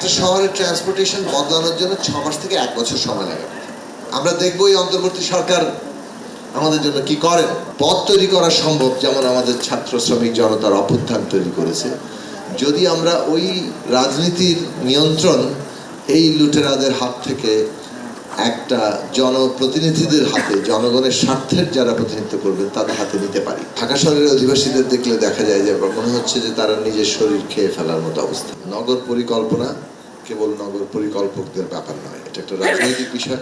একটা শহরের ট্রান্সপোর্টেশন বদলানোর জন্য 6 মাস থেকে 1 বছর সময় লাগে। আমরা দেখবো এই অন্তর্বর্তী সরকার আমাদের জন্য কি করেন। পথ তৈরি করা সম্ভব, যেমন আমাদের ছাত্র শ্রমিক জনতার অভ্যুত্থান তৈরি করেছে। যদি আমরা ওই রাজনীতির নিয়ন্ত্রণ এই লুটেরাদের হাত থেকে একটা জনপ্রতিনিধিদের হাতে, জনগণের স্বার্থের যারা প্রতিনিধিত্ব করবেন তাদের হাতে নিতে পারি। ঢাকা শহরের অধিবাসীদের দেখলে দেখা যায় যে মনে হচ্ছে যে তারা নিজের শরীর খেয়ে ফেলার মতো অবস্থা। নগর পরিকল্পনা কেবল নগর পরিকল্পকদের ব্যাপার নয়, এটা একটা রাজনৈতিক বিষয়।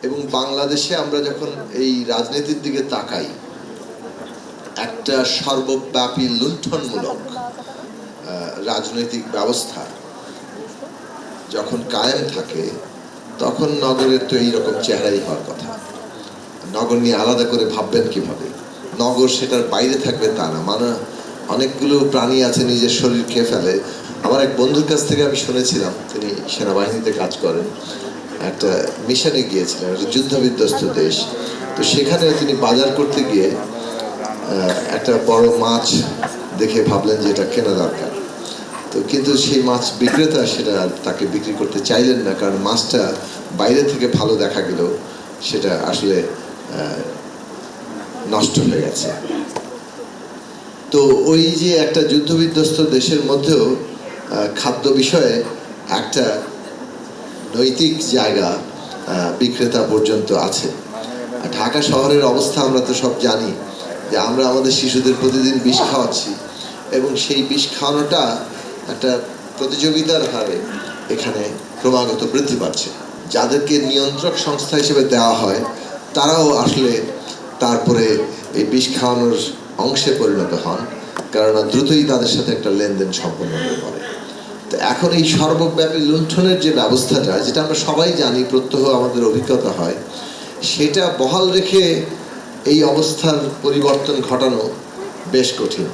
এবং বাংলাদেশে আমরা যখন এই রাজনীতির দিকে তাকাই, একটা সর্বব্যাপী লুণ্ঠনমূলক রাজনৈতিক ব্যবস্থা যখন কায়েম থাকে, তখন নগরের তো এইরকম চেহারাই হওয়ার কথা। নগর নিয়ে আলাদা করে ভাববেন কিভাবে? নগর সেটার বাইরে থাকবে তা না। মানে অনেকগুলো প্রাণী আছে নিজের শরীর খেয়ে ফেলে। আমার এক বন্ধুর কাছ থেকে আমি শুনেছিলাম, তিনি সেনাবাহিনীতে কাজ করেন, একটা মিশনে গিয়েছিলেন, একটা যুদ্ধ বিধ্বস্ত দেশ। তো সেখানে তিনি বাজার করতে গিয়ে একটা বড় মাছ দেখে ভাবলেন যে এটা কেনা দরকার। তো কিন্তু সেই মাছ বিক্রেতা সেটা তাকে বিক্রি করতে চাইলেন না, কারণ মাছটা বাইরে থেকে ভালো দেখা গেল সেটা আসলে নষ্ট হয়ে গেছে। তো ওই যে একটা যুদ্ধবিধ্বস্ত দেশের মধ্যেও খাদ্য বিষয়ে একটা নৈতিক জায়গা বিক্রেতা পর্যন্ত আছে। ঢাকা শহরের অবস্থা আমরা তো সব জানি, যে আমরা আমাদের শিশুদের প্রতিদিন বিষ খাওয়াচ্ছি, এবং সেই বিষ খাওয়ানোটা একটা প্রতিযোগিতার হারে এখানে ক্রমাগত বৃদ্ধি পাচ্ছে। যাদেরকে নিয়ন্ত্রক সংস্থা হিসেবে দেওয়া হয় তারাও আসলে তারপরে এই বিষ খাওয়ানোর অংশে পরিণত হন, কেননা দ্রুতই তাদের সাথে একটা লেনদেন সম্পন্ন হয়ে পড়ে। তো এখন এই সর্বব্যাপী লুণ্ঠনের যে ব্যবস্থাটা, যেটা আমরা সবাই জানি, প্রত্যহ আমাদের অভিজ্ঞতা হয়, সেটা বহাল রেখে এই অবস্থার পরিবর্তন ঘটানো বেশ কঠিন,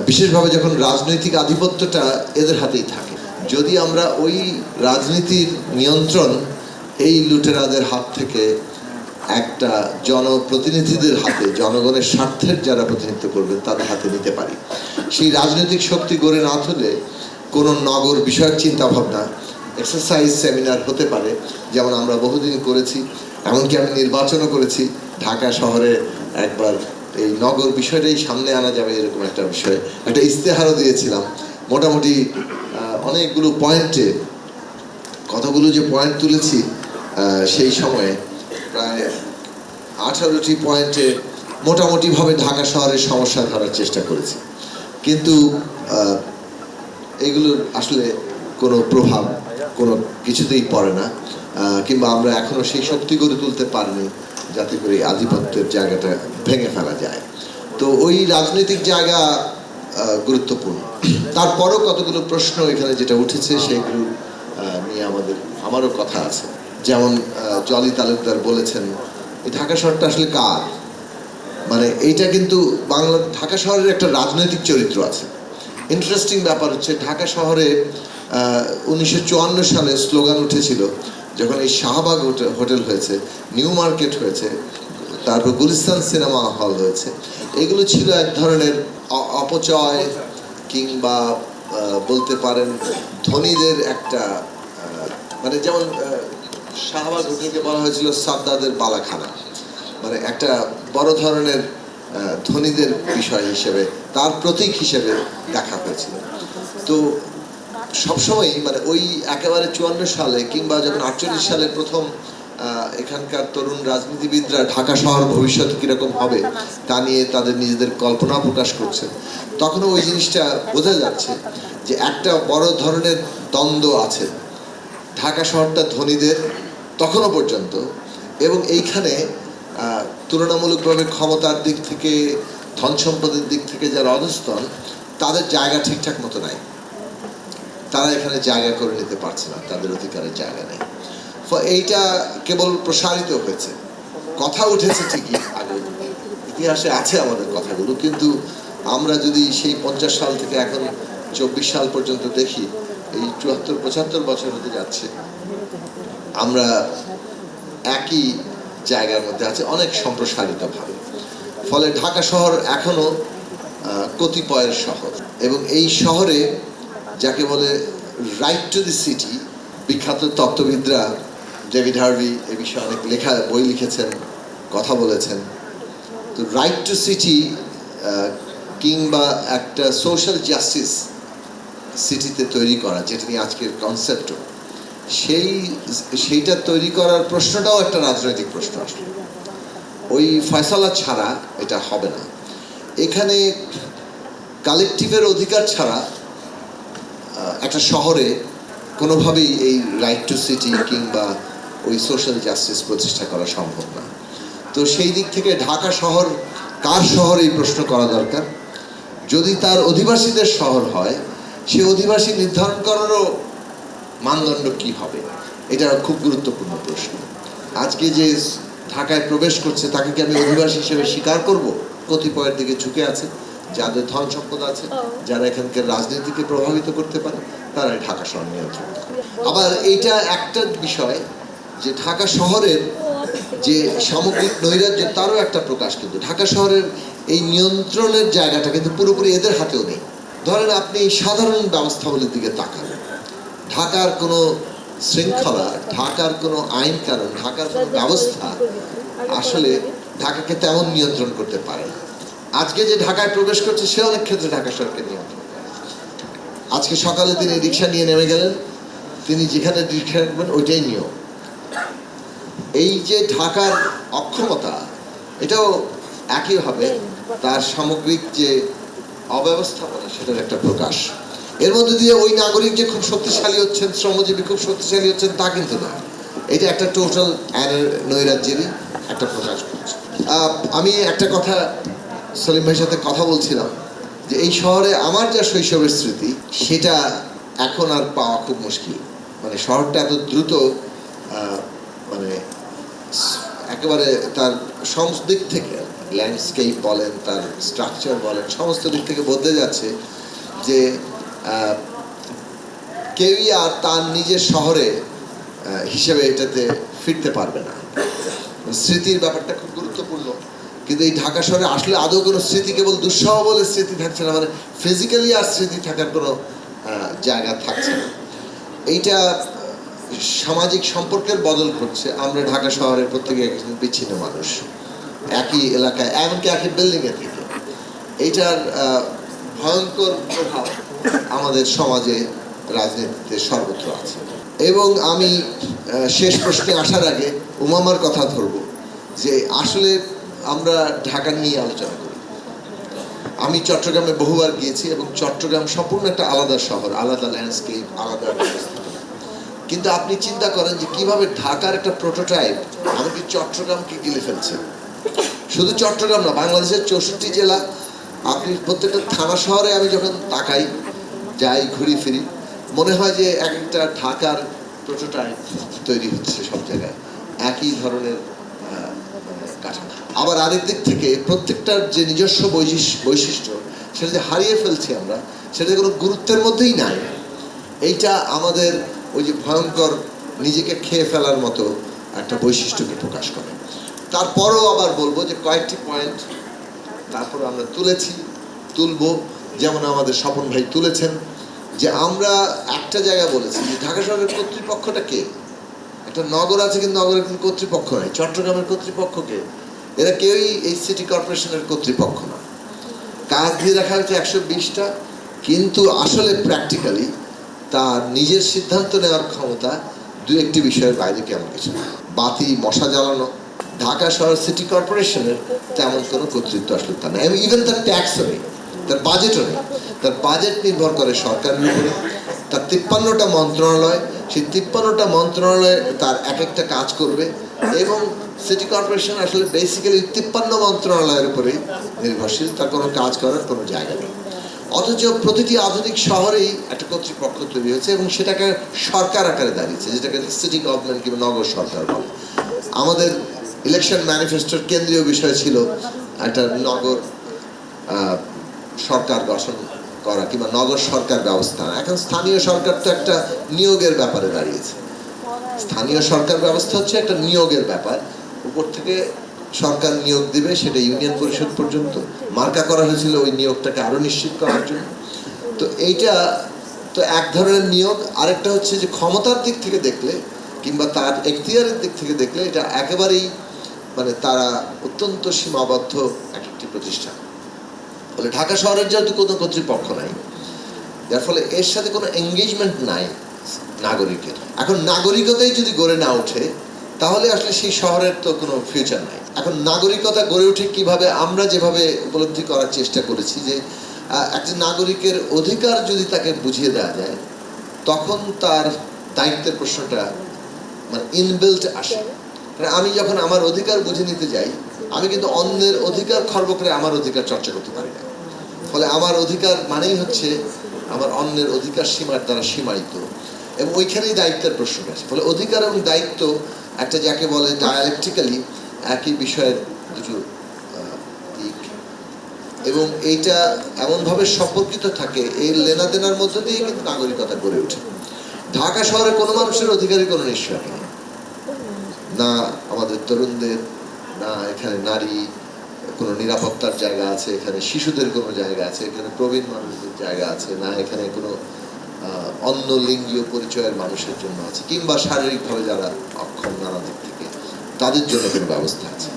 বিশেষভাবে যখন রাজনৈতিক আধিপত্যটা এদের হাতেই থাকে। যদি আমরা ওই রাজনীতির নিয়ন্ত্রণ এই লুটেরাদের হাত থেকে একটা জনপ্রতিনিধিদের হাতে, জনগণের স্বার্থের যারা প্রতিনিধিত্ব করবেন তাদের হাতে নিতে পারি, সেই রাজনৈতিক শক্তি গড়ে না তুলে কোনো নগর বিষয়ক চিন্তাভাবনা, এক্সারসাইজ, সেমিনার হতে পারে, যেমন আমরা বহুদিন করেছি। এমনকি আমি নির্বাচনও করেছি ঢাকা শহরে একবার। এই নগর বিষয়টাই সামনে আনা যাবে এরকম একটা বিষয়, একটা ইস্তেহারও দিয়েছিলাম। মোটামুটি অনেকগুলো পয়েন্টে, কতগুলো যে পয়েন্ট তুলেছি সেই সময়ে, প্রায় 18টি পয়েন্টে মোটামুটিভাবে ঢাকা শহরের সমস্যা ধরার চেষ্টা করেছি। কিন্তু এগুলোর আসলে কোনো প্রভাব কোনো কিছুতেই পড়ে না, কিংবা আমরা এখনও সেই শক্তি গড়ে তুলতে পারিনি যাতে করে আধিপত্যের জায়গাটা ভেঙে ফেলা যায়। তো ওই রাজনৈতিক জায়গা গুরুত্বপূর্ণ। তারপরও কতগুলো প্রশ্ন এখানে যেটা উঠেছে সেগুলো নিয়ে আমারও কথা আছে। যেমন জলি তালুকদার বলেছেন, এই ঢাকা শহরটা আসলে কার? মানে এইটা কিন্তু ঢাকা শহরের একটা রাজনৈতিক চরিত্র আছে। ইন্টারেস্টিং ব্যাপার হচ্ছে, ঢাকা শহরে 1954 সালে স্লোগান উঠেছিল, যখন এই শাহবাগ হোটেল হয়েছে, নিউ মার্কেট হয়েছে, তারপর গুলিস্তান সিনেমা হল হয়েছে। এগুলো ছিল এক ধরনের অপচয়, কিংবা বলতে পারেন ধনীদের একটা, মানে যেমন শাহবাগ হোটেলকে বলা হয়েছিল সাদ্দাদের বালাখানা, মানে একটা বড় ধরনের ধনীদের বিষয় হিসেবে, তার প্রতীক হিসেবে দেখা হয়েছিল। তো সবসময়ই মানে ওই একেবারে 54 সালে কিংবা যখন 48 সালে প্রথম এখানকার তরুণ রাজনীতিবিদরা ঢাকা শহর ভবিষ্যৎ কীরকম হবে তা নিয়ে তাদের নিজেদের কল্পনা প্রকাশ করছেন, তখনও ওই জিনিসটা বোঝা যাচ্ছে যে একটা বড় ধরনের দ্বন্দ্ব আছে। ঢাকা শহরটা ধনীদের তখনও পর্যন্ত, এবং এইখানে তুলনামূলকভাবে ক্ষমতার দিক থেকে, ধন সম্পদের দিক থেকে যারা অধস্তন, তাদের জায়গা ঠিকঠাক মতো নাই। তারা এখানে জায়গা করে নিতে পারছে না, তাদের অধিকারের জায়গা নেই। এইটা কেবল প্রসারিত হয়েছে, কথা উঠেছে ঠিকই, আগে ইতিহাসে আছে আমাদের কথাগুলো, কিন্তু আমরা যদি সেই 50 সাল থেকে এখন 24 সাল পর্যন্ত দেখি, এই 74-75 বছর হতে যাচ্ছে, আমরা একই জায়গার মধ্যে আছে, অনেক সম্প্রসারিতভাবে। ফলে ঢাকা শহর এখনো কতিপয়ের শহর, এবং এই শহরে যাকে বলে রাইট টু দি সিটি, বিখ্যাত তত্ত্ববিদরা ডেভিড হার্ভি এ বিষয়ে অনেক বই লিখেছেন, কথা বলেছেন। তো রাইট টু সিটি কিংবা একটা সোশ্যাল জাস্টিস সিটিতে তৈরি করা, যেটা নিয়ে আজকের কনসেপ্টও, সেইটা তৈরি করার প্রশ্নটাও একটা রাজনৈতিক প্রশ্ন আসলে। ওই ফয়সালা ছাড়া এটা হবে না। এখানে কালেকটিভের অধিকার ছাড়া একটা শহরে কোনোভাবেই এই রাইট টু সিটি কিংবা ওই সোশ্যাল জাস্টিস প্রতিষ্ঠা করা সম্ভব না। তো সেই দিক থেকে ঢাকা শহর কার শহর এই প্রশ্ন করা দরকার। যদি তার অধিবাসীদের শহর হয়, সে অধিবাসী নির্ধারণ করারও মানদণ্ড কি হবে, এটা খুব গুরুত্বপূর্ণ প্রশ্ন। আজকে যে ঢাকায় প্রবেশ করছে তাকে কি আমি অধিবাসী হিসেবে স্বীকার করব? কতিপয়ের দিকে ঝুঁকে আছে, যাদের ধন সম্পদ আছে, যারা এখানকার রাজনীতিকে প্রভাবিত করতে পারে, তারাই ঢাকা শহর নিয়ন্ত্রণ করে। আবার এইটা একটা বিষয় যে ঢাকা শহরের যে সামগ্রিক নৈরাজ্য, তারও একটা প্রকাশ। কিন্তু ঢাকা শহরের এই নিয়ন্ত্রণের জায়গাটা কিন্তু পুরোপুরি এদের হাতেও নেই। ধরেন আপনি সাধারণ ব্যবস্থাগুলির দিকে তাকান, ঢাকার কোনো শৃঙ্খলা, ঢাকার কোনো আইন কানুন, ঢাকার কোনো ব্যবস্থা আসলে ঢাকাকে তেমন নিয়ন্ত্রণ করতে পারে না। আজকে যে ঢাকায় প্রবেশ করছে সে অনেক ক্ষেত্রে ঢাকা শহরকে নিয়ন্ত্রণ করে। আজকে সকালে তিনি রিক্সা নিয়ে নেমে গেলেন, তিনি যেখানে রিক্সা রাখবেন ওইটাই নিয়ম। এই যে ঢাকার অক্ষমতা, এটাও একইভাবে তার সামগ্রিক যে অব্যবস্থাপনা, সেটার একটা প্রকাশ। এর মধ্যে দিয়ে ওই নাগরিক যে খুব শক্তিশালী হচ্ছেন, শ্রমজীবী খুব শক্তিশালী হচ্ছেন, তা কিন্তু না। এটা একটা টোটাল নৈরাজ্যেরই একটা প্রকাশ করছে। আমি একটা কথা সলিম ভাইয়ের সাথে কথা বলছিলাম যে এই শহরে আমার যা শৈশবের স্মৃতি, সেটা এখন আর পাওয়া খুব মুশকিল। মানে শহরটা এত দ্রুত মানে একেবারে তার সমস্ত দিক থেকে, ল্যান্ডস্কেপ বলেন, তার স্ট্রাকচার বলেন, সমস্ত দিক থেকে বদলে যাচ্ছে যে কেউই আর তার নিজের শহরে হিসেবে এটাতে ফিরতে পারবে না। স্মৃতির ব্যাপারটা খুব গুরুত্বপূর্ণ। কিন্তু এই ঢাকা শহরে আসলে আদৌ কোনো স্মৃতি, কেবল দুঃসহ বলে স্মৃতি থাকছে না, মানে ফিজিক্যালি আর স্মৃতি থাকার কোনো জায়গা থাকছে না। এইটা সামাজিক সম্পর্কের বদল ঘটছে। আমরা ঢাকা শহরের প্রত্যেকে একজন বিচ্ছিন্ন মানুষ, একই এলাকায়, এমনকি একই বিল্ডিংয়ে থেকে। এইটার ভয়ঙ্কর প্রভাব আমাদের সমাজে, রাজনীতিতে সর্বত্র আছে। এবং আমি শেষ প্রশ্নে আসার আগে উমামার কথা ধরব যে আসলে আমরা ঢাকা নিয়ে আলোচনা করি। আমি চট্টগ্রামে বহুবার গিয়েছি এবং চট্টগ্রাম সম্পূর্ণ একটা আলাদা শহর, আলাদা ল্যান্ডস্কেপ, আলাদা ব্যবস্থা। কিন্তু আপনি চিন্তা করেন যে কিভাবে ঢাকার একটা প্রোটোটাইপ এমনকি চট্টগ্রামকে গিলে ফেলছে। শুধু চট্টগ্রাম না, বাংলাদেশের 64 জেলা, আপনি প্রত্যেকটা থানা শহরে আমি যখন তাকাই, যাই, ঘুরি ফিরি, মনে হয় যে এক একটা ঢাকার প্রোটোটাইপ তৈরি হচ্ছে সব জায়গায়, একই ধরনের কাঠামো। আবার আরেক দিক থেকে প্রত্যেকটার যে নিজস্ব বৈশিষ্ট্য, সেটা যে হারিয়ে ফেলছি আমরা, সেটা কোনো গুরুত্বের মধ্যেই নাই। এইটা আমাদের ওই যে ভয়ঙ্কর নিজেকে খেয়ে ফেলার মতো একটা বৈশিষ্ট্যকে প্রকাশ করে। তারপরও আবার বলবো যে কয়েকটি পয়েন্ট তারপর আমরা তুলবো, যেমন আমাদের স্বপন ভাই তুলেছেন, যে আমরা একটা জায়গা বলেছি যে ঢাকা শহরের কর্তৃপক্ষটা কে। একটা নগর আছে, কিন্তু নগরের কোনো কর্তৃপক্ষ নাই। চট্টগ্রামের কর্তৃপক্ষকে, এরা কেউই এই সিটি কর্পোরেশনের কর্তৃপক্ষ না। কাজ দিয়ে রাখা হচ্ছে 120টা, কিন্তু আসলে প্র্যাকটিক্যালি তার নিজের সিদ্ধান্ত নেওয়ার ক্ষমতা দু একটি বিষয়ের বাইরে কেমন কিছু না। বাতি, মশা জ্বালানো, ঢাকা শহর সিটি কর্পোরেশনের তেমন কোনো কর্তৃত্ব আসলে তা নেই। ইভেন তার ট্যাক্সও নেই, তার বাজেটও নেই। তার বাজেট নির্ভর করে সরকারের উপরে। তার 53টা মন্ত্রণালয়, সেই 53টা মন্ত্রণালয়ে তার এক একটা কাজ করবে। এবং সিটি কর্পোরেশন আসলে বেসিক্যালি 53 মন্ত্রণালয়ের উপরেই নির্ভরশীল, তার কোনো কাজ করার কোনো জায়গা নেই। অথচ প্রতিটি আধুনিক শহরেই একটা কর্তৃপক্ষ তৈরি হয়েছে এবং সেটাকে সরকার আকারে দাঁড়িয়েছে, যেটাকে সিটি গভর্নমেন্ট কিংবা নগর সরকার বলে। আমাদের ইলেকশন ম্যানিফেস্টোর কেন্দ্রীয় বিষয় ছিল একটা নগর সরকার গঠন করা কিংবা নগর সরকার ব্যবস্থা। এখন স্থানীয় সরকার তো একটা নিয়োগের ব্যাপারে দাঁড়িয়েছে। স্থানীয় সরকার ব্যবস্থা হচ্ছে একটা নিয়োগের ব্যাপার, উপর থেকে সরকার নিয়োগ দিবে, সেটা ইউনিয়ন পরিষদ পর্যন্ত। মার্কা করা হয়েছিল ওই নিয়োগটাকে আরো নিশ্চিত করার জন্য। তো এইটা তো এক ধরনের নিয়োগ, আরেকটা হচ্ছে যে ক্ষমতার দিক থেকে দেখলে কিংবা তার এখতিয়ারের দিক থেকে দেখলে এটা একেবারেই মানে তারা অত্যন্ত সীমাবদ্ধ একটি প্রতিষ্ঠান। ফলে ঢাকা শহরের যেহেতু কোনো কর্তৃপক্ষ নাই, যার ফলে এর সাথে কোনো এঙ্গেজমেন্ট নাই নাগরিকের। এখন নাগরিকতাই যদি গড়ে না ওঠে তাহলে আসলে সেই শহরের তো কোনো ফিউচার নাই। এখন নাগরিকতা গড়ে ওঠে কিভাবে? আমরা যেভাবে উপলব্ধি করার চেষ্টা করেছি যে একজন নাগরিকের অধিকার যদি তাকে বুঝিয়ে দেওয়া যায় তখন তার দায়িত্বের প্রশ্নটা মানে ইনবিল্ট আসে। আমি যখন আমার অধিকার বুঝে নিতে যাই, আমি কিন্তু অন্যের অধিকার খর্ব করে আমার অধিকার চর্চা করতে পারি না। ফলে আমার অধিকার মানেই হচ্ছে আমার অন্যের অধিকার সীমার দ্বারা সীমায়িত, এবং ওইখানেই দায়িত্বের প্রশ্ন আসে। ফলে অধিকার এবং দায়িত্ব একটা যাকে বলে ডায়ালেকটিক্যালি একই বিষয়ের দুটো দিক, এবং এইটা এমনভাবে সম্পর্কিত থাকে, এই লেনাদেনার মধ্য দিয়ে কিন্তু নাগরিকতা গড়ে ওঠে। ঢাকা শহরে কোনো মানুষের অধিকারই কোনো নিশ্চয় নেই, না আমাদের তরুণদের, না এখানে নারী কোনো নিরাপত্তার জায়গা আছে, এখানে শিশুদের কোনো জায়গা আছে, এখানে প্রবীণ মানুষদের জায়গা আছে, না এখানে কোনো অন্য লিঙ্গীয় পরিচয়ের মানুষের জন্য আছে, কিংবা শারীরিকভাবে যারা অক্ষম নানা দিক থেকে তাদের জন্য কোনো ব্যবস্থা আছে।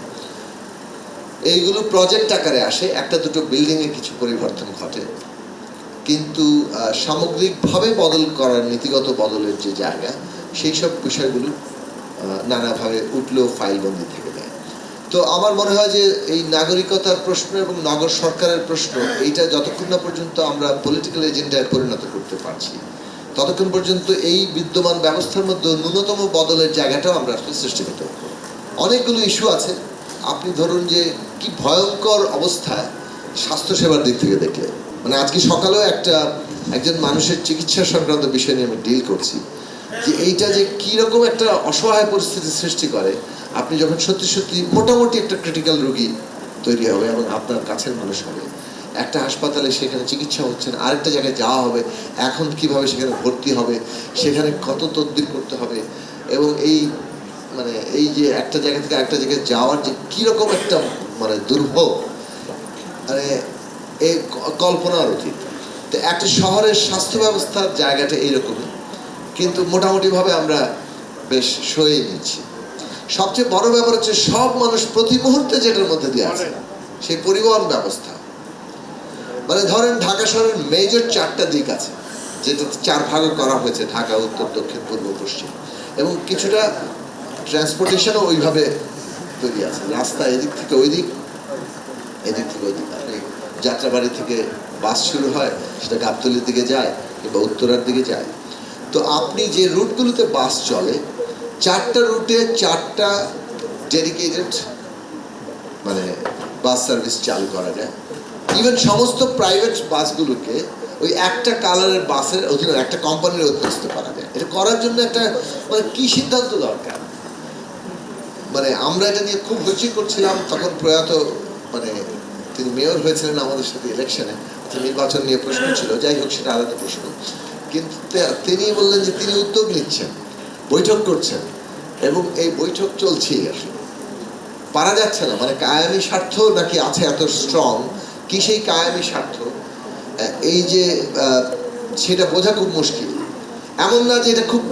এইগুলো প্রজেক্ট আকারে আসে, একটা দুটো বিল্ডিংয়ে কিছু পরিবর্তন ঘটে, কিন্তু সামগ্রিকভাবে বদল করার নীতিগত বদলের যে জায়গা, সেই সব বিষয়গুলো নানাভাবে উঠলেও ফাইলবন্দি থেকে যায়। তো আমার মনে হয় যে এই নাগরিকতার প্রশ্ন এবং নগর সরকারের প্রশ্ন, এইটা যতক্ষণ না পর্যন্ত আমরা পলিটিক্যাল এজেন্ডায় পরিণত করতে পারছি ততক্ষণ পর্যন্ত এই বিদ্যমান ব্যবস্থার মধ্যে ন্যূনতম বদলের জায়গাটাও আমরা আসলে সৃষ্টি করতে পারব। অনেকগুলো ইস্যু আছে। আপনি ধরুন যে কি ভয়ঙ্কর অবস্থা স্বাস্থ্যসেবার দিক থেকে দেখলে, মানে আজকে সকালেও একজন মানুষের চিকিৎসা সংক্রান্ত বিষয় নিয়ে আমি ডিল করছি, যে এইটা যে কীরকম একটা অসহায় পরিস্থিতি সৃষ্টি করে। আপনি যখন সত্যি সত্যি মোটামুটি একটা ক্রিটিক্যাল রোগী তৈরি হবে এবং আপনার কাছের মানুষ হবে, একটা হাসপাতালে সেখানে চিকিৎসা হচ্ছে না, আরেকটা জায়গায় যাওয়া হবে, এখন কিভাবে সেখানে ভর্তি হবে, সেখানে কত তদবির করতে হবে, এবং এই যে একটা জায়গা থেকে আরেকটা জায়গায় যাওয়ার যে কীরকম একটা মানে দুর্ভোগ, মানে এই কল্পনার অতীত। তো একটা শহরের স্বাস্থ্য ব্যবস্থার জায়গাটা এইরকমই, কিন্তু মোটামুটিভাবে আমরা বেশ সয়ে নিচ্ছি। সবচেয়ে বড় ব্যাপার হচ্ছে সব মানুষ প্রতি মুহূর্তে যেটার মধ্যে দিয়ে আছে সেই পরিবহন ব্যবস্থা। মানে ধরেন ঢাকা শহরের মেজর 4টা দিক আছে, যেটা 4 ভাগে করা হয়েছে, ঢাকা উত্তর, দক্ষিণ, পূর্ব, পশ্চিম, এবং কিছুটা ট্রান্সপোর্টেশনও ওইভাবে তৈরি আছে। রাস্তা এদিক থেকে ওই দিক, এদিক থেকে ওই দিক। আপনি যাত্রাবাড়ি থেকে বাস শুরু হয়, সেটা গাবতলীর দিকে যায় কিংবা উত্তরার দিকে যায়। তো আপনি যে রুটগুলোতে বাস চলে, 4টা রুটে 4টা ডেডিকেটেড মানে বাস সার্ভিস চালু করা যায়। ইভেন সমস্ত প্রাইভেট বাসগুলোকে ওই একটা কালারের বাসের অধীনে একটা কোম্পানির অধীনস্থ করা যায়। এটা করার জন্য একটা মানে কি সিদ্ধান্ত দরকার। মানে আমরা এটা নিয়ে খুব হইচই করছিলাম, তখন প্রয়াত মানে তিনি মেয়র হয়েছিলেন আমাদের সাথে ইলেকশনে, নির্বাচন নিয়ে প্রশ্ন ছিল, যাই হোক সেটা আলাদা প্রশ্ন। কিন্তু তিনি বললেন যে তিনি উদ্যোগ নিচ্ছেন, বৈঠক করছেন, এবং এই বৈঠক চলছেই, আসলে পারা যাচ্ছে না। মানে কায়ামি স্বার্থ নাকি আছে এত স্ট্রং, কি সেই কায়ামি স্বার্থ এই যে সেটা বোঝা খুব মুশকিল। এমন না যে এটা খুব